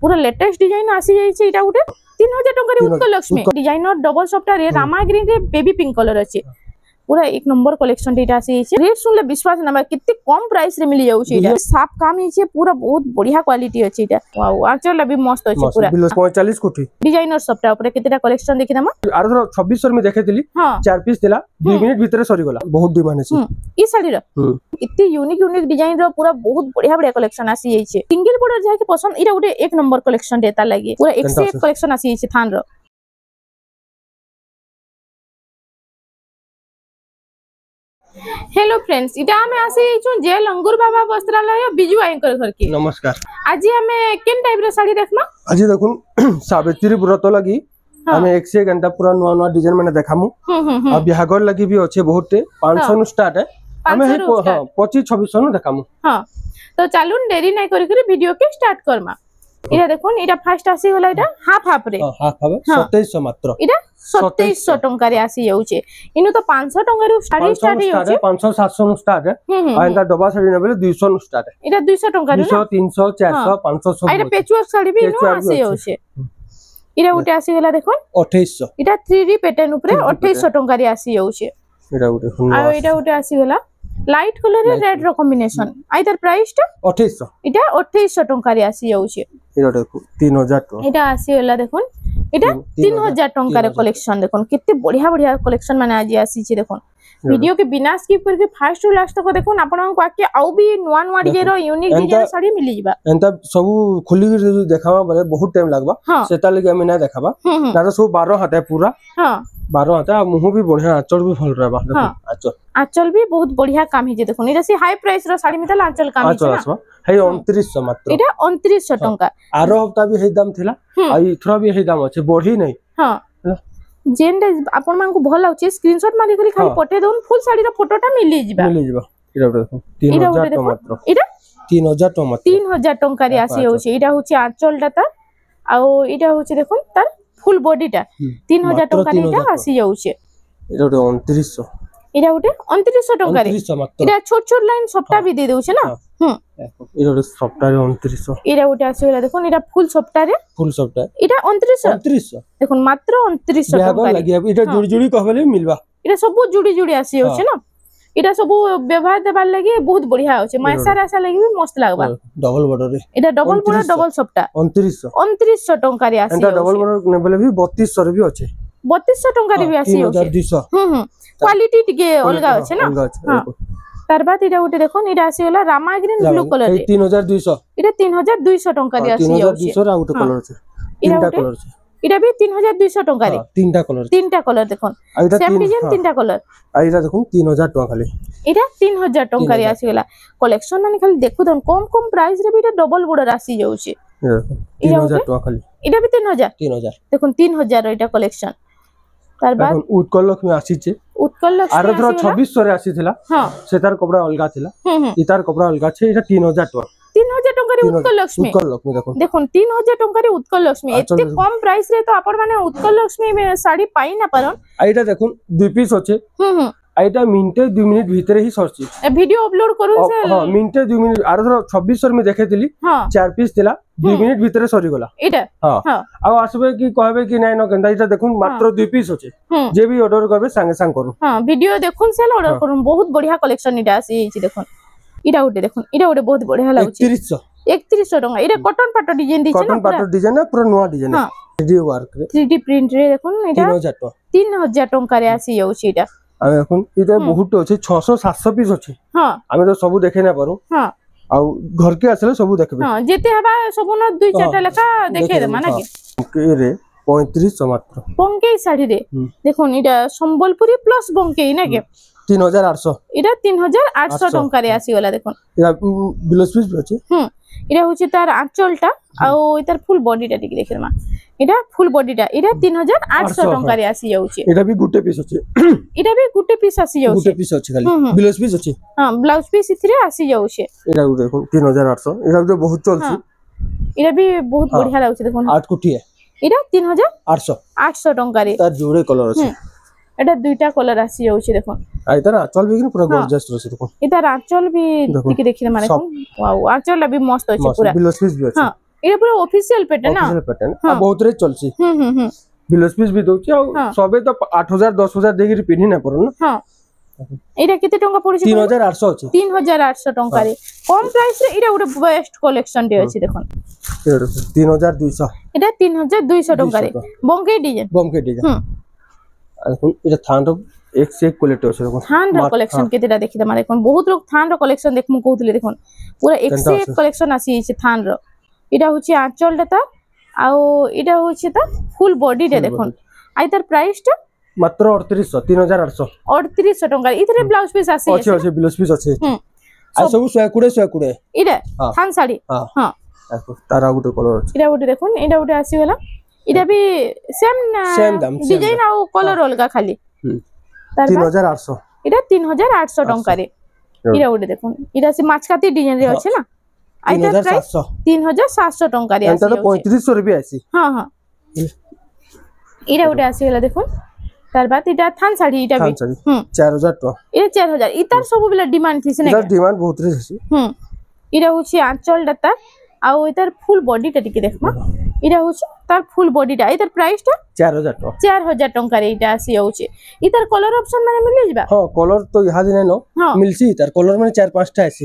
पूरा latest design आसी जाइछे एटा उठे 3000 टंका रे Utkal Lakshmi designer double software रे रामा ग्रीन रे बेबी पिंक कलर अछि पूरा एक नंबर कलेक्शन डेटा आसी जाइछे रेट सुनले विश्वास ना कितने कम प्राइस रे मिल जाउछे एटा साफ काम हिचे पूरा बहुत बढ़िया क्वालिटी अछि एटा वाओ आचल भी मस्त अछि पूरा 45 कोटी डिजाइनर सॉफ्टवेयर ऊपर केतेटा कलेक्शन देखि दमा आरो 2600 में देखेतिली 4 पीस दिला 2 मिनिट भीतर सरी गला बहुत डिमांड अछि ई साड़ी रो इत्ते यूनिक डिजाइन रो पूरा बहुत बढ़िया कलेक्शन आसी जाइछे सिंगल बॉर्डर जाके पसंद इरा उठे एक नंबर कलेक्शन देता लागि पूरा एक से एक कलेक्शन आसी जाइछे थान रो हेलो फ्रेंड्स इटा हमें आसी छु जे लंगूर बाबा वस्त्रालय बिजू आयकर घर के नमस्कार आज हमें केन टाइप रो साड़ी देखमा आज देखुन सावित्री व्रत लगी हमें एक से घंटा पूरा नवा नवा डिजाइन माने देखामु अब बिहागर लगी भी अच्छे बहुत 500 नु स्टार्ट है हमें 25 2600 नु देखामु हां तो चालून देरी नै करी करी वीडियो के स्टार्ट करमा इरा देखुन इरा फर्स्ट आसी होला इटा हाफ रे 2700 मात्र इरा 2700 टंका रे आसी जाउचे इनु तो 500 टंका रे साड़ी स्टार्ट होउचे 500 700 नु स्टार्ट है आ एंता डबा साड़ी नेबे 200 नु स्टार्ट है इरा 200 टंका रे 200 300 400 500 सब इरा पेचवर्क साड़ी भी इनु आसी जाउचे इरा उटे आसी गेला देखो 2800 इटा 3D पैटर्न ऊपर 2800 टंका रे आसी जाउचे इरा उटे आ इटा उटे आसी गेला लाइट कलर रे रेड रो कॉम्बिनेशन आइदर प्राइस टा 2800 इटा 2800 टंका रे आसी जाउचे इरा देखो 3000 टंका इटा आसी गेला देखो इटा 3000 टंका रे कलेक्शन देखो कितने बढ़िया कलेक्शन माने आज आसी छी देखो वीडियो के बिना स्किप करके फास्ट टू लास्ट तक देखो आपन को आके आउ भी नवा नवा डिजाइन रो यूनिक डिजाइन साड़ी मिली जिबा एंता सब खुली देखावा बले बहुत टाइम लागबा सेता लगे हम ना देखाबा ना सब 12 हाथ है पूरा हां 12 हाथ है मुंह भी बढ़िया आंचल भी फल रहबा देखो आंचल भी बहुत बढ़िया काम ही जे देखो इरा से हाई प्राइस रो साड़ी मितल आंचल काम ही ना है 2900 मात्र इरा 2900 टंका आरो हफ्ता भी हे दाम थिला आ इथरा भी हे दाम अछि बढ़ी नहीं हां जेन आपन मान को भल लाउची स्क्रीनशॉट मारी खाली पठे दोन फुल साड़ी रो फोटोटा मिली जिबा इरा देखो 3000 टका मात्र इरा 3000 टका मात्र 3000 टंका रे आसी होची इरा होची आंचलटा ता आ इरा होची देखो तार फुल बॉडीटा 3000 टंका रे इटा आसी जाउची इरा 2900 इरा उठे 2900 टंका रे इरा छोट छोट लाइन सप्ता भी दे देउछे ना इरा सप्ता रे 2900 इरा उठे आसी देखो इरा फुल सप्ता इरा 2900 देखो मात्र 2900 टंका लगी इटा जुड़ी जुड़ी कहबले मिलबा इरा सब जुड़ी जुड़ी आसी होछे ना इटा सब व्यवहार देबार लागि बहुत बढ़िया होछे माइसार आसा लागि भी मस्त लागबा डबल बॉर्डर रे इटा डबल बॉर्डर डबल सप्ता 2900 टंका रे आसी एंटा डबल बॉर्डर नेबले भी 3200 रे भी अछि 3200 टंका रे भी आसी होछे 3200 क्वालिटी टिके अलगा होछे ना हां तार बाद इटा उठे देखो इटा आसी होला रामा ग्रीन ब्लू कलर रे 3200 इटा 3200 टंका रे आसी होछे 3200 रा उठे कलर छे तीनटा कलर छे इटा भी 3200 टंका रे तीनटा कलर देखो सेम डिजाइन तीनटा कलर आ इटा देखो 3000 टका खाली इटा 3000 टंका रे आसी गेला कलेक्शन माने खाली देखु दन कम प्राइस रे भी इटा डबल बॉर्डर आसी जाउछे 3000 टका खाली इटा भी 3000 देखो 3000 रो इटा कलेक्शन तार बाद उत्कल लक्ष्मी आसी छे उत्कल लक्ष्मी आरो 2600 रे आसी थिला हां सेतार कपड़ा अलगा थिला इतार कपड़ा अलगा छे इटा 3000 टका 3000 टंका रे उत्कल लक्ष्मी देखो 3000 टंका रे उत्कल लक्ष्मी एते कम प्राइस रे तो आपण माने उत्कल लक्ष्मी में साड़ी पाई ना परन आइटा देखो 2 पीस होचे आइटा मिनिटे 2 मिनिट भीतर ही सरची वीडियो अपलोड करू से हां मिनिटे 2 मिनिट आरो 2600 में देखेतिली 4 पीस थिला 2 मिनिट भीतर सरी गला एटा हां आ आसबे की कहबे कि नै न केंदा इटा देखुन मात्र 2 पीस होचे जे भी ऑर्डर करबे संगे संग करू हां वीडियो देखुन सेल ऑर्डर करू बहुत बढ़िया कलेक्शन इटा आसी छी देखुन इटा उठे देखुन इटा उठे बहुत बढ़िया लागुची 3100 टंका इटा कॉटन पाटो डिजाइन दिछ ना कॉटन पाटो डिजाइन है पूरा नया डिजाइन है 3D वर्क रे 3D प्रिंट रे देखुन इटा 3000 टंका रे आसी जाउची इटा आ देखुन इटा बहुत अछि 600 700 पीस अछि हां हमें तो सब देखे ना पारू हां आ घर के आसले सब देखबे हां जेते हबा सब न 2-4 टा लेखा देखे दे माना के रे 3500 मात्र बंकेई साड़ी रे देखुन इटा संबलपुरी प्लस बंकेई ना के 3800 इटा 3800 टंका रे आसी गला देखुन इटा ब्लाउज पीस अछि इटा होची तार आंचलटा आ इतार फुल बॉडीटा टिक देखिरमा इटा फुल बॉडीटा इटा 3800 टंका रे आसी जाउची इटा भी गुटे पीस अछि इटा भी गुटे पीस आसी जाउची गुटे पीस अछि खाली ब्लाउज पीस अछि हां ब्लाउज पीस इथिरे आसी जाउची इटा देखो 3800 इटा तो बहुत चलछि इटा भी बहुत बढ़िया लागुची देखो 8 कोटी है इटा 3800 टंका रे तार जोड़े कलर अछि एटा दुईटा कलर आसी जाउची देखो आ इतार आंचल भी पूरा गॉर्जियस रछि देखो इतार आंचल भी टिके देखिले माने वाओ आंचल भी मस्त अछि पूरा ब्लाउज पीस भी अछि हां এটা পুরো অফিশিয়াল প্যাটার্ন না অফিশিয়াল প্যাটার্ন আর বহুত রে চলছি ব্লাউজ পিস भी দউছি আর সবে তো 8000 10000 দেগি পিনি না পড়ন হ্যাঁ এটা কেতে টঙ্কা পড়ছে 3800 আছে 3800 টঙ্কা রে কম প্রাইস রে এটা ଗୋଟେ বেস্ট কালেকশন টি আছে দেখুন 3200 এটা 3200 টঙ্কা রে বঙ্কে ডিজাইন আর দেখুন এটা থান এক से एक क्वालिटी আছে দেখুন থান র কালেকশন কেতেটা দেখি তোমার দেখুন বহুত লোক থান র কালেকশন দেখমু কହୁଥିଲେ দেখুন পুরা এক से एक কালেকশন আসি আছে থান র এটা হচ্ছে আঁচলটা তা আর এটা হচ্ছে তা ফুল বডিটা দেখুন আই তার প্রাইসটা মাত্র 3800 3800 টঙ্কা ইতরে ব্লাউজ পিস আসি আছে ব্লাউজ পিস আছে আর সব 120 এটা থান শাড়ি হ্যাঁ তারা গুটো কলর আছে এটা গুটো দেখুন এটা গুটো আসি গলা এটা বি সেম দাম ডিজাইন আর কলর অলগা খালি 3800 এটা 3800 টঙ্কা রে এটা গুটো দেখুন এটা সে মাছকাতি ডিজাইন রে আছে না আইটা প্রাইস 3700 টঙ্কা রে আছে এটা তো 3500 রুপি আছে হ্যাঁ হ্যাঁ এটা গুটো আসি গলা দেখুন তার বাদ এটা থান শাড়ি এটা বি 4000 টাকা এটা 4000 ইতার সব বেলা ডিমান্ড থিছে না এটা ডিমান্ড বহুত রে আছে এটা হচ্ছে আঁচলটা তার আর এটার ফুল বডিটা টিকে দেখবা এটা হচ্ছে তার ফুল বডিটা এটার প্রাইসটা 4000 টাকা 4000 টাকা রে এটা আসি যাচ্ছে এটার কলর অপশন মানে মিলি যাবে হ্যাঁ কলর তো ইহা দিনে নো মিলছি তার কলর মানে 4 5টা আছে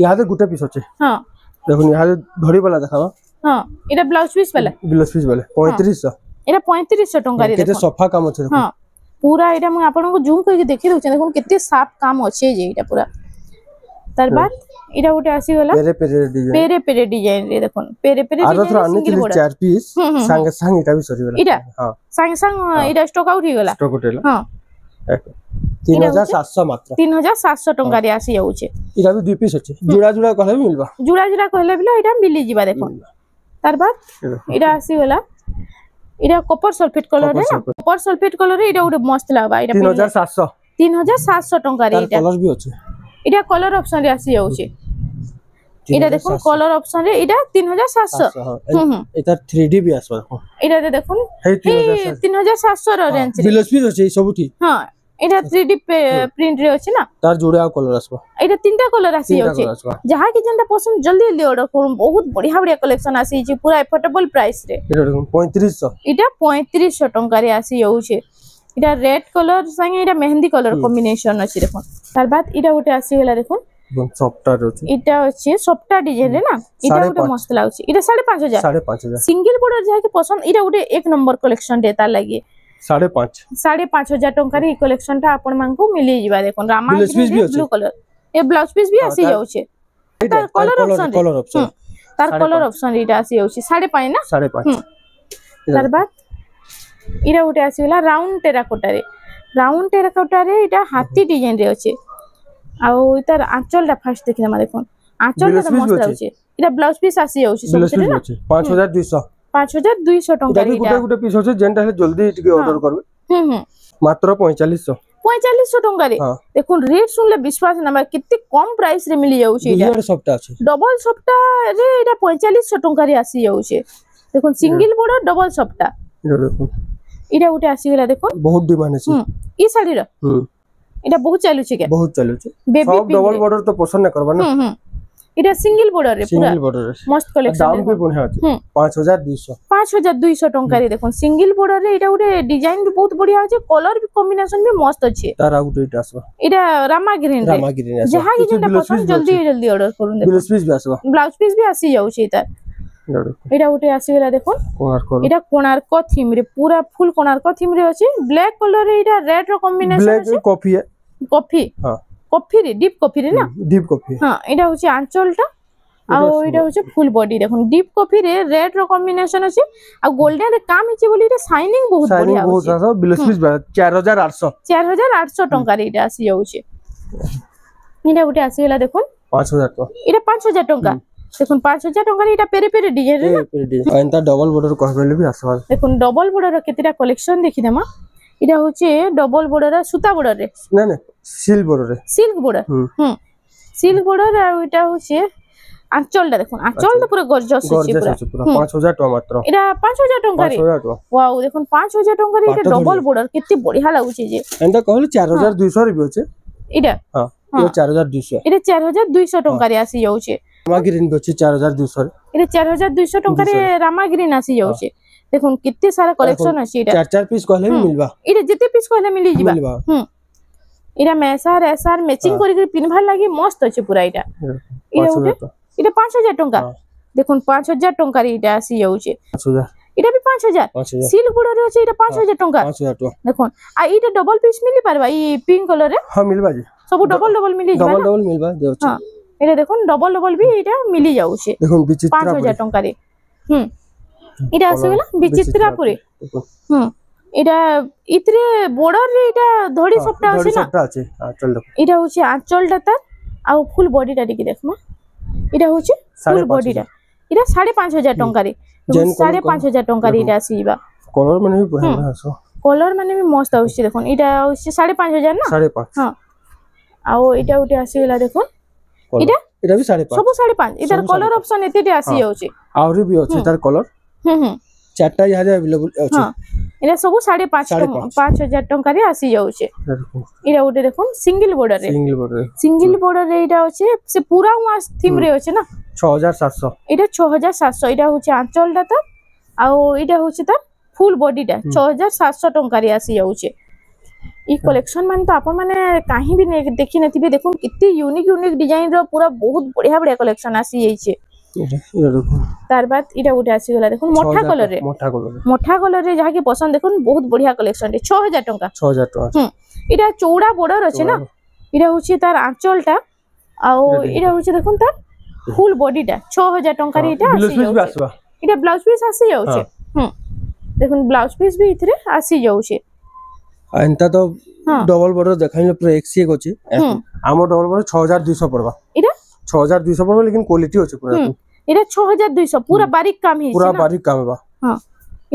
ইহাতে গুটে পিস আছে হ্যাঁ দেখুন ইহাতে ধরি वाला দেখাবা হ্যাঁ এটা ব্লাউজ পিস वाला 3500 এটা 3500 টাকা রে কেতে সফা কাম আছে হ্যাঁ পুরা এটা মই আপনাকে জুম করিকে দেখি দউছে দেখুন কেতে সাফ কাম আছে যে এটা পুরা তার বাদ এটা ওটা আসি গলা পেরে ডিজাইন রে দেখুন পেরে ডিজাইন আর তো আনিছিল 4 পিস সঙ্গে সঙ্গে এটা भी সরি গলা এটা হ্যাঁ সঙ্গে সঙ্গে এটা স্টক আউট হই গলা স্টক উঠেলা হ্যাঁ 3700 মাত্র 3700 টাকা রে আসি যাচ্ছে এটা भी 2 পিস আছে জুড়া জুড়া কলে মিলবা জুড়া কলে বিলা এটা মিলি ଯିବା দেখুন তার বাদ এটা আসি গলা এটা কপার সালফেট কালার রে না কপার সালফেট কালার রে এটা ওটা মস্ত লাগবা এটা 3700 টাকা রে এটা কালার भी আছে এটা কলর অপশন রে আসি যাচ্ছে এটা দেখুন কলর অপশন রে এটা 3700 এটা 3D भी আসবে এটা দেখুন 3700 র রেঞ্জ রে ব্লাউজ পিস আছে সবটি হ্যাঁ এটা 3D প্রিন্ট রে আছে না তার জোড়ে আর কলর আসবে এটা তিনটা কলর আসি যাচ্ছে যাহা কি যেটা পছন্দ জলদি জলদি অর্ডর করুন বহুত বড়িয়া বড়িয়া কালেকশন আসি যে পুরা এফোর্ডেবল প্রাইস রে এটা দেখুন 3500 এটা 3500 টাকা রে আসি যাচ্ছে এটা রেড কলর সঙ্গে এটা মেহেন্দি কলর কম্বিনেশন আছে দেখুন তার বাদ এটা ওটা আসি গলা দেখুন সফটটা আছে এটা হচ্ছে সফটটা ডিজাইন রে না এটা ওটা মস্ত লাগছে এটা 5500 সিঙ্গেল বর্ডার যাকে পছন্দ এটা ওটা এক নম্বর কালেকশন রে তার লাগি 5500 টাকা রে এই কালেকশনটা আপন মানকো মিলি যাবা দেখুন রামা ব্লু কলর এ ব্লাউজ পিস भी আসি যাচ্ছে তার কলর অপশন তার কলর অপশন এটা আসি যাচ্ছে 5.5 না 5.5 তার বাদ এটা ওটা আসি গলা রাউন্ড টেরাকোটা রে এটা হাতি ডিজাইন রে আছে আর এটার আঁচলটা ফার্স্ট দেখি না দেখুন আঁচলটা মস্ত লাগছে এটা ব্লাউজ পিস আসি যাচ্ছে সবথে না 5200 টাকা এটা গুটা গুটা পিস আছে যেটা হলে জলদি টিকে অর্ডার করবে মাত্র 4500 টাকা রে দেখুন রেট শুনলে বিশ্বাস না কেতে কম প্রাইস রে মিলি যাচ্ছে এটা সবটা আছে ডবল সবটা রে এটা 4500 টাকা রে আসি যাচ্ছে দেখুন সিঙ্গেল বর্ডার ডবল সবটা এটা দেখুন এটা উঠে আসি গলা দেখুন বহুত ডিমান্ড আছে ই শাড়ি র এটা বহুত চালুছে কে বহুত চালুছে সব ডবল বর্ডার তো পছন্দ না করবা না এটা সিঙ্গেল বর্ডার রে পুরা সিঙ্গেল বর্ডার মস্ত কালেকশন দাম भी বনে আছে 5200 টাকা রে দেখুন সিঙ্গেল বর্ডার রে এটা উঠে ডিজাইন भी বহুত বঢ়িয়া আছে কলর भी কম্বিনেশন भी মস্ত আছে তার আউট এটা আসবে এটা রামা গ্রিন আছে যাহা কি যেটা পছন্দ জলদি জলদি অর্ডার করুন ব্লাউজ পিস भी আসবে ব্লাউজ পিস भी আসি যাচ্ছে এটা এটা উঠে আসি গলা দেখুন এটা কোণার্ক থিম রে পুরা ফুল কোণার্ক থিম রে আছে ব্ল্যাক কলর রে এটা রেড র কম্বিনেশন আছে ব্ল্যাক কফি হ্যাঁ কফি রে ডিপ কফি রে না ডিপ কফি হ্যাঁ এটা হচ্ছে আঁচলটা আর এটা হচ্ছে ফুল বডি দেখুন ডিপ কফি রে রেড র কম্বিনেশন আছে আর গোল্ডেন রে কাম আছে বলি এটা শাইনিং বহুত বঢ়িয়া আছে বহুত আছে ব্লাউজ পিস 4800 টাকা রে এটা আসি যাচ্ছে এটা উঠে আসি গলা দেখুন 5000 টাকা এটা 5000 টাকা দেখুন 5000 টাকা রে এটা পেরে ডিজাইন রে এন্টা ডাবল বর্ডার কহবেলে भी আসবা দেখুন ডাবল বর্ডার কেতেটা কালেকশন দেখি দেমা এটা হচ্ছে ডাবল বর্ডার সুতা বর্ডার রে না সিল্ক বর্ডার সিল্ক বর্ডার আর এটা হচ্ছে আঁচলটা দেখুন আঁচলটা পুরো গর্জিয়াস আছে পুরো 5000 টাকা মাত্র এটা 5000 টাকা রে ওয়াও দেখুন 5000 টাকা রে এটা ডাবল বর্ডার কেতে বঢ়িয়া লাগুছে যে এন্টা কহলে 4200 রে আছে এটা হ্যাঁ এটা 4200 এটা 4200 টাকা রে আসি যাচ্ছে রামা গ্রিন ବି ଅଛି 4200 ରେ এটা 4200 ଟଙ୍କାରେ ରାମା ଗ୍ରୀନ ଆସି ଯାଉଛି দেখুন କେତେ ସାରା କଲେକ୍ସନ ଅଛି এটা 4 ପିସ୍ କହିଲେ ବି ମିଲବା এটা ଯେତେ ପିସ୍ କହିଲେ ମିଳି ଯିବା এটা মেসার এসার ম্যাচিং করি পিনভার লাগি মস্ত আছে পুরা এটা এটা উঠে এটা 5000 টাকা দেখুন 5000 টাকার এটা আসি যাচ্ছে 5000 এটা भी 5000 সিল্ক বর্ডার আছে এটা 5000 টাকা 5000 টাকা দেখুন আর এটা ডবল পিস মিলি পারবা এই পিঙ্ক কালার রে হ্যাঁ মিলবা জি সব ডবল ডবল মিলি যাবে ডবল ডবল মিলবা দেউছে হ্যাঁ এটা দেখুন ডবল ডবল भी এটা মিলি যাচ্ছে দেখুন বিচিত্রা 5000 টাকা রে এটা আসে গেল বিচিত্রাপুরে এটা ইতরে বর্ডার রে এটা ধড়ি সবটা আছে না সবটা আছে আঁচল দেখো এটা হচ্ছে আঁচলটা তার আর ফুল বডিটা দেখি দেখমা এটা হচ্ছে ফুল বডিটা এটা 5500 টাকা রে 5500 টাকা রে এটা আসিবা কলর মানে भी বঢ়িয়া আসো কলর মানে भी মস্ত আসছে দেখুন এটা হচ্ছে 5500 না 5.5 হ্যাঁ আর এটা উঠে আসিলা দেখুন এটা भी 5.5 সব 5.5 এটার কলর অপশন এতেটি আসি যাচ্ছে আউরি भी আছে তার কলর চারটা ইহারে अवेलेबल আছে এটা সব 5000 টাকা রে আসি যাচ্ছে এটা উঠে দেখুন সিঙ্গেল বর্ডার রে সিঙ্গেল বর্ডার রে এটা আছে সে পুরা ওয়াস থিম রে আছে না 6700 এটা 6700 এটা হচ্ছে আঁচলটা তার আর এটা হচ্ছে তার ফুল বডিটা 6700 টাকা রে আসি যাচ্ছে এই কলেকশন মানে তো আপন মানে কাহি भी দেখি নথিবে দেখুন কিতি ইউনিক ইউনিক ডিজাইন র পুরা বহুত বঢ়িয়া বঢ়িয়া কলেকশন আসি যাইছে তার বাদ এটা উঠে আসি গলা দেখুন মোটা কলর রে মোটা কলর রে যাকে পছন্দ দেখুন বহুত বঢ়িয়া কলেকশন রে 6000 টাকা এটা চৌড়া বর্ডার আছে না এটা হচ্ছে তার আঁচলটা আর এটা হচ্ছে দেখুন তার ফুল বডিটা 6000 টাকা রে এটা আসি যাচ্ছে এটা ব্লাউজ পিস আসি যাচ্ছে দেখুন ব্লাউজ পিস भी इथरे আসি যাচ্ছে এন্তা তো ডবল বর্ডর দেখাইলে পুরো এক সি এক আছে আমো ডবল বর্ডর 6200 পড়বা এটা 6200 পড়বা लेकिन क्वालिटी আছে পুরো এটা 6200 পুরো বারিক কাম হইছে পুরো বারিক কাম বা হ্যাঁ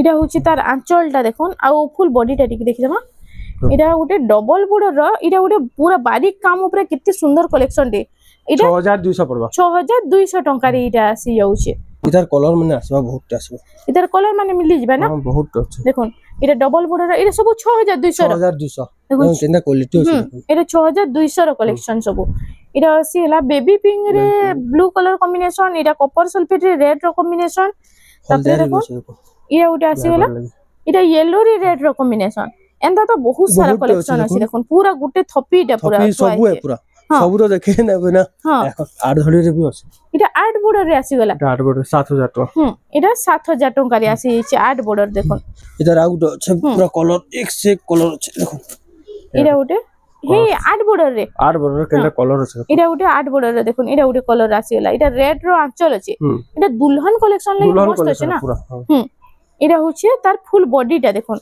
এটা হচ্ছে তার আঁচলটা দেখুন আর ফুল বডিটা টিকে দেখি দেবা এটা ওটে ডবল বর্ডর এটা ওটে পুরো বারিক কাম উপরে কিতে সুন্দর কালেকশন রে এটা 6200 পড়বা 6200 টাকা রে এটা আসি যাচ্ছে এটার কলর মানে আসবা বহুত আসবা এটার কলর মানে মিলি যাবে না বহুত আছে দেখুন এটা ডবল বর্ডর এটা সব 6200 দেখুন কেনটা কোয়ালিটি আছে এটা 6200 র কালেকশন সব এটা আসি হলা বেবি পিঙ্ক রে ব্লু কালার কম্বিনেশন এটা কপার সালফেট রে রেড র কম্বিনেশন তারপরে দেখুন এটা ওটা আসি হলা এটা ইয়েলো রে রেড র কম্বিনেশন এন্তা তো বহুত সারা কালেকশন আছে দেখুন পুরা গুটে থপিটা পুরা সবু পুরা সবু তো দেখে নেবে না আট ধড়ি রে भी আছে এটা আট বর্ডর রে আসি গলা আট বর্ডর 7000 টাকা এটা 7000 টাকা রে আসি আছে আট বর্ডর দেখুন এটা আউট আছে পুরা কলর এক সে কলর আছে দেখুন এটা ওটা হে আট বর্ডর রে আট বর্ডর কেনটা কলর আছে এটা ওটা আট বর্ডর রে দেখুন এটা ওটা কলর আসি গলা এটা রেড র আঁচল আছে এটা দুলহন কালেকশন লাগি মস্ত আছে না এটা হচ্ছে তার ফুল বডিটা দেখুন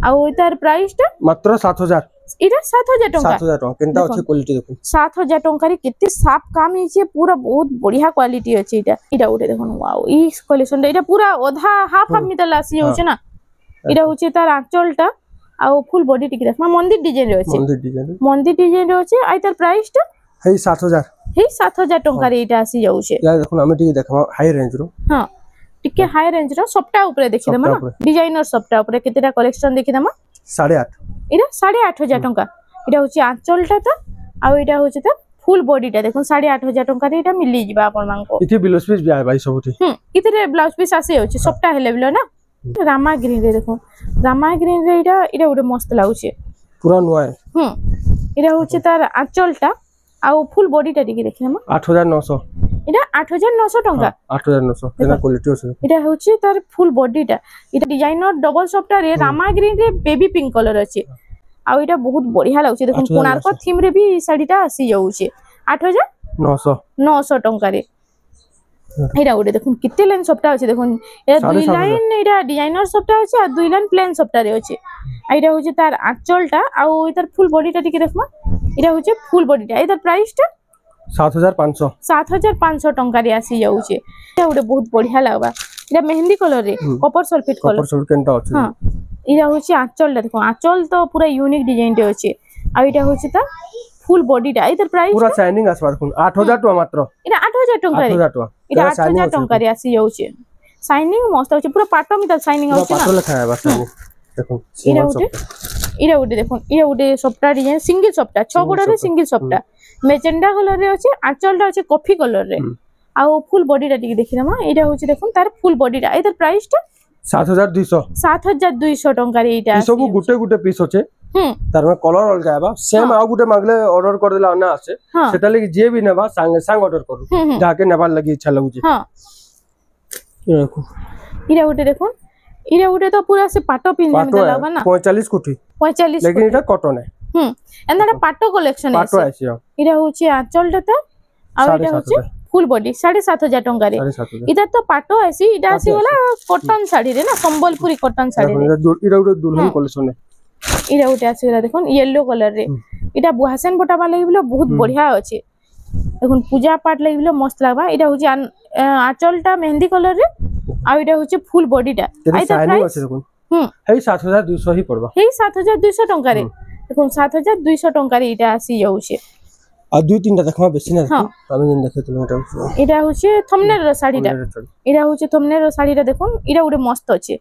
আর ওইটার প্রাইসটা মাত্র 7000 এটা 7000 টাকা 7000 টাকা কেনটা আছে কোয়ালিটি দেখুন 7000 টাকা রে কেতে সাফ কাম হইছে পুরা বহুত বঢ়িয়া কোয়ালিটি আছে এটা ওটা দেখুন ওয়াও এই কালেকশনটা এটা পুরা ওধা হাফ হাফ মিটার আসি যাচ্ছে না এটা হচ্ছে তার আঁচলটা আর ফুল বডি টিকে দেখমা মন্দির ডিজাইন রে আছে মন্দির ডিজাইন রে আছে আর তার প্রাইসটা হেই 7000 টাকা রে এটা আসি যাচ্ছে দেখুন আমি টিকে দেখাম হাই রেঞ্জ র হ্যাঁ টিকে হাই রেঞ্জ র সবটা উপরে দেখি দেমা না ডিজাইনার সবটা উপরে কেতেটা কালেকশন দেখি দেমা 8.5 এটা 8500 টাকা এটা হচ্ছে আঁচলটা তো আর এটা হচ্ছে তো ফুল বডিটা দেখুন 8500 টাকা রে এটা মিলি যাবে আপন মানকো ইতি ব্লাউজ পিস বি আই ভাই সবটি ইতিরে ব্লাউজ পিস আসি যাচ্ছে সবটা হেলেবল না রামা গ্রিন রে দেখুন রামা গ্রিন রে এটা ওটা মস্ত লাগুছে পুরা নয় এটা হচ্ছে তার আঁচলটা আর ফুল বডিটা দিকে দেখি না 8900 এটা 8900 টাকা 8900 এটা কোয়ালিটি আছে এটা হচ্ছে তার ফুল বডিটা এটা ডিজাইনার ডবল সফটটা রে রামা গ্রিন রে বেবি পিঙ্ক কালার আছে আর এটা বহুত বঢ়িয়া লাগুছে দেখুন কোনার্ক থিম রে भी শাড়িটা আসি যাচ্ছে 8900 টাকা রে এটা ওটা দেখুন কিতে লাইন সবটা আছে দেখুন এটা দুই লাইন এটা ডিজাইনার সবটা আছে আর দুই লাইন প্লেন সবটা রে আছে আর এটা হচ্ছে তার আঁচলটা আর এটার ফুল বডিটা টিকে দেখবা এটা হচ্ছে ফুল বডিটা এটার প্রাইসটা 7500 টাকা রে আসি যাচ্ছে এটা ওটা বহুত বঢ়িয়া লাগবা এটা মেহেন্দি কালার রে copper sulphate colour copper sulphate কেনটা আছে হ্যাঁ এটা হচ্ছে আঁচলটা দেখুন আঁচল তো পুরা ইউনিক ডিজাইনটা আছে আর এটা হচ্ছে তা ফুল বডিটা এটার প্রাইস পুরা শাইনিং আসবা দেখুন 8000 টাকা মাত্র এটা 8000 টাকা রে 8000 টাকা এটা 8000 টাকা রে আসি যাচ্ছে শাইনিং মস্ত আছে পুরা পাটো মিটা শাইনিং আছে না পাটো লেখা আছে বাস দেখুন এটা ওটা দেখুন এটা ওটা সবটা ডিজাইন সিঙ্গেল সবটা 6 বর্ডারে সিঙ্গেল সবটা মেজেন্ডা কালার রে আছে আঁচলটা আছে কফি কালার রে आउ फुल बॉडी टा टिके देखिदमा एटा होची देखुन तार फुल बॉडी टा एतर प्राइस टा 7200 7200 टंका रे एटा सब गुटे गुटे पीस होचे तार में कलर अलग आबा सेम आ गुटे मागले ऑर्डर कर देला ना आसे सेटा लगी जे भी नेबा संगे संग ऑर्डर करू जाके नेबार लगी इच्छा लगुची हां ये देखो इरा गुटे देखुन इरा गुटे तो पूरा से पाटो पिन देला बा ना 45 कोठी 45 लेकिन एटा कॉटन है एंदा पाटो कलेक्शन है पाटो आसी इरा होची आंचल टा आ इरा होची फुल बॉडी 7500 टंका रे इधर तो पाटो आसी इडा आसी वाला कॉटन साड़ी रे ना संबलपुरी कॉटन साड़ी रे इरा गुटे दुल्हन कलेक्शन है इरा गुटे आसी वाला देखुन येलो कलर रे इडा बुहासन बोटा वाला बिलो बहुत बढ़िया अछि देखुन पूजा पाठ लागि बिलो मस्त लागबा इडा होची आंचल टा मेहंदी कलर रे आ इडा होची फुल बॉडी टा आई तो प्राइस देखुन हे 7200 ही पड़बा हे 7200 टंका रे देखुन 7200 टंका रे इटा आसी जाउछे आ दुई तीनटा देखमा बेसी ना हम जन देखे तुम एटा होचे थंबनेल रो साड़ीटा एटा होचे थंबनेल रो साड़ीटा देखुन इरा उडे मस्त अछि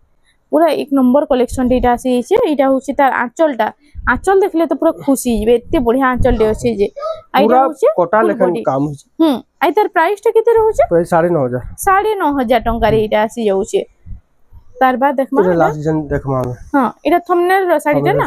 पूरा एक नंबर कलेक्शन डेटा आसी छे एटा होचे तार आंचलटा आंचल देखले तो पूरा खुशी जेबे एते बढ़िया आंचल दे अछि जे आइटा होचे कोटा लेखन काम होचे आई तार प्राइस टा केते रहउचे प्राइस 9500 9500 टंका रे एटा आसी जाउछे तार बाद देखमा लास्ट जन देखमा हां एटा थंबनेल रो साड़ीटा ना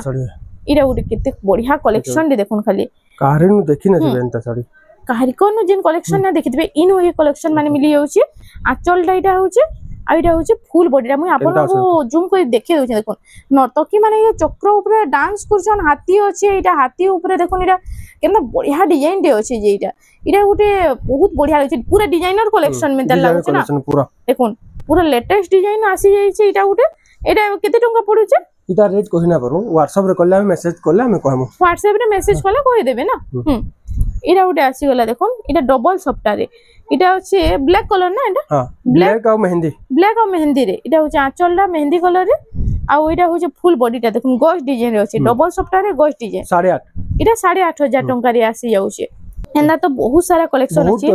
इरा उडे केते बढ़िया कलेक्शन दे देखुन खाली काहे नु देखि न जेबे एंता साड़ी काहे कोन जिन कलेक्शन ना देखितबे इनो हे कलेक्शन माने मिली जाउछे आंचल डाइटा होचे आ इटा होचे फुल बॉडी मु आपन को जूम कर देखे दोछ देखुन नर्तकी माने ये चक्र ऊपर डांस करछन हाथी होचे एटा हाथी ऊपर देखुन एटा केना बढ़िया डिजाइन दे होचे जे एटा गुटे बहुत बढ़िया होचे पूरा डिजाइनर कलेक्शन में तला होचे ना पूरा देखुन पूरा लेटेस्ट डिजाइन आसी जाई छे एटा गुटे एटा केते टंका पडुचे इटा रेट कहि ना परू WhatsApp रे कल्ला मेसेज कल्ला हम कहमु WhatsApp रे मेसेज कल्ला कहि देबे ना एटा गुटे आसी गला देखुन एटा डबल सप्ता रे इटा होचे ब्लैक कलर ना एटा हां ब्लैक और मेहंदी रे इटा होचे आंचलडा मेहंदी कलर रे आ इटा होचे फुल बॉडीटा देखुन गोश डिजाइन रे होचे डबल सप्ता रे गोश डिजाइन 8.5 इटा 8500 टंका रे आसी जाउचे एंदा तो बहुत सारा कलेक्शन अछि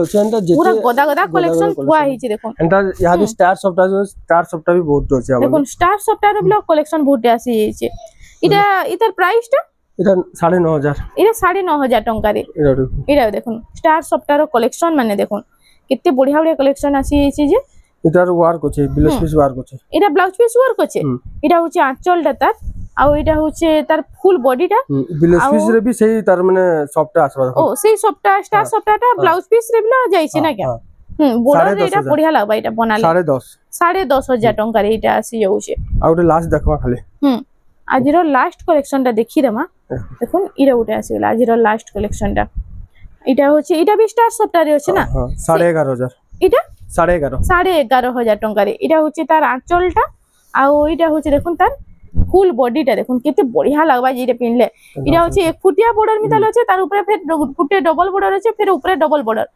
पूरा गदा गदा कलेक्शन हुआ हिचे देखुन एंदा यादी स्टार सप्ता भी बहुत होचे देखुन स्टार सप्ता रे ब्लॉक कलेक्शन बहुत आसी हिचे इटा इतर प्राइस टा इटा 9500 इटा 9500 टंका रे इटा देखुन स्टार सप्ता रो कलेक्शन माने देखुन कितने बढ़िया बढ़िया कलेक्शन आसी हिचे जे इटार वर्क होचे ब्लाउज पीस वर्क होचे इटा ब्लाउज पीस वर्क होचे इटा होचे आंचल डाटा आ इटा होचे तार फुल बॉडी टा ब्लाउज पीस रे भी सही तार माने सॉफ्ट आसबा ओ सही सॉफ्ट स्टार सॉफ्ट टा ब्लाउज पीस रे भी जाई छे ना क्या बॉर्डर रे इटा बढ़िया लागबा इटा बनाले 10,500 टंका रे इटा आसी जाउछे आ उटे लास्ट देखबा खाली आजिरो लास्ट कलेक्शन टा देखि देमा देखुन इरा उटे आसी गेला आजिरो लास्ट कलेक्शन टा इटा होचे इटा भी स्टार सॉफ्ट रे होचे ना 11,500 इटा 11,500 टंका रे इटा होचे तार आंचल टा आ इटा होचे देखुन तार फुल बॉडी टा देखुन केते बढ़िया लागबा जेटा पिनले इटा होचे 1 फुटिया बॉर्डर मिताल होचे तार ऊपर फिर गुटे डबल बॉर्डर होचे फिर ऊपर डबल बॉर्डर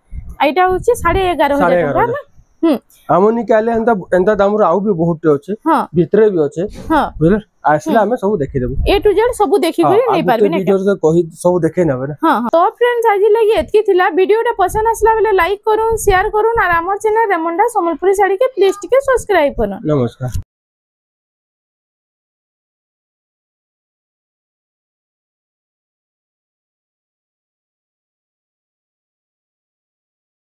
आइटा होचे 11,500 टंका ना हमनी काले एंता दाम रो आउ भी बहुत होचे भितरे भी होचे बुझले आसला हमें सब देखि देबो ए टू जेड सब देखि करी नै पारबे ना वीडियो तो कहि सब देखे नबे ना हां तो फ्रेंड्स आज लगी एतकी थिला वीडियोटा पसंद आसला बेले लाइक करूं शेयर करूं और हमर चैनल रेमंडा संबलपुरी साड़ी के प्लीज टिके सब्सक्राइब करूं नमस्कार।